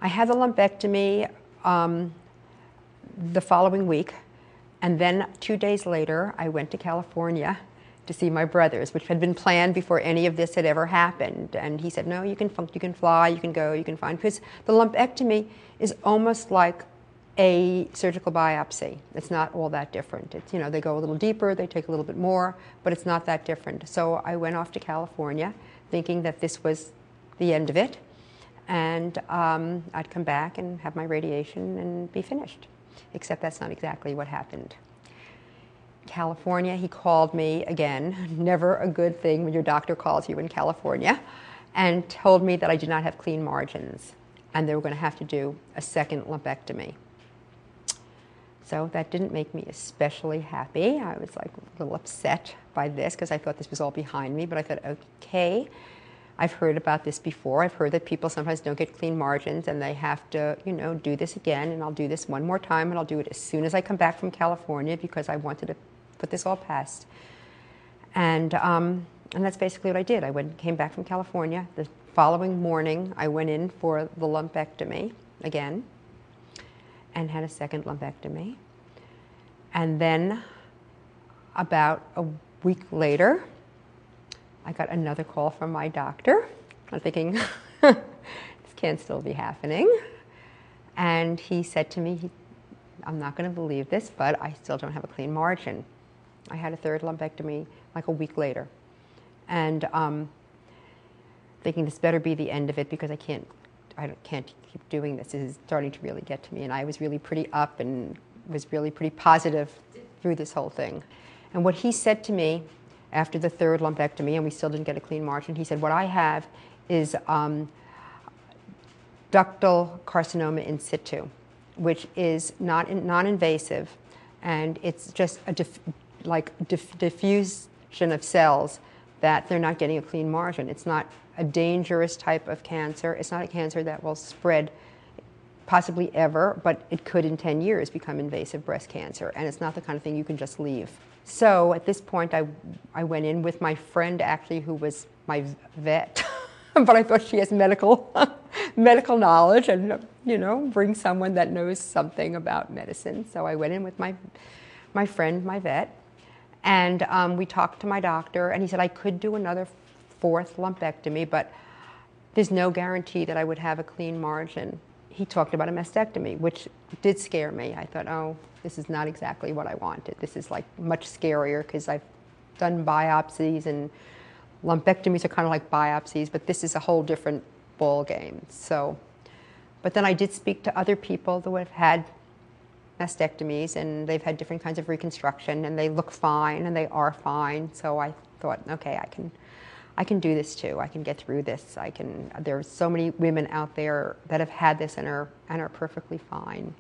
I had the lumpectomy the following week, and then 2 days later, I went to California to see my brothers, which had been planned before any of this had ever happened. And he said, no, you can fly, you can go, you can find, because the lumpectomy is almost like a surgical biopsy. It's not all that different. It's, you know, they go a little deeper, they take a little bit more, but it's not that different. So I went off to California thinking that this was the end of it, and I'd come back and have my radiation and be finished. Except that's not exactly what happened. California, he called me again, never a good thing when your doctor calls you in California, and told me that I did not have clean margins and they were going to have to do a second lumpectomy. So that didn't make me especially happy. I was like a little upset by this because I thought this was all behind me, but I thought, okay, I've heard about this before. I've heard that people sometimes don't get clean margins and they have to, you know, do this again, and I'll do this one more time, and I'll do it as soon as I come back from California because I wanted to put this all past. And that's basically what I did. I came back from California. The following morning, I went in for the lumpectomy again and had a second lumpectomy. And then about a week later, I got another call from my doctor. I'm thinking, this can't still be happening. And he said to me, I'm not going to believe this, but I still don't have a clean margin. I had a third lumpectomy like a week later. And thinking this better be the end of it because I can't keep doing this. This is starting to really get to me. And I was really pretty up and was really pretty positive through this whole thing. And what he said to me after the third lumpectomy, and we still didn't get a clean margin, he said, what I have is ductal carcinoma in situ, which is non-invasive, and it's just a diffusion of cells that they're not getting a clean margin. It's not a dangerous type of cancer. It's not a cancer that will spread possibly ever, but it could in 10 years become invasive breast cancer, and it's not the kind of thing you can just leave. So at this point, I went in with my friend, actually, who was my vet, but I thought she has medical knowledge and, you know, bring someone that knows something about medicine. So I went in with my friend, my vet, and we talked to my doctor, and he said I could do another fourth lumpectomy, but there's no guarantee that I would have a clean margin. He talked about a mastectomy, which did scare me. I thought, oh, this is not exactly what I wanted. This is like much scarier because I've done biopsies, and lumpectomies are kind of like biopsies, but this is a whole different ball game. So, but then I did speak to other people who have had mastectomies, and they've had different kinds of reconstruction, and they look fine, and they are fine. So I thought, okay, I can do this too. I can get through this. There are so many women out there that have had this and are perfectly fine.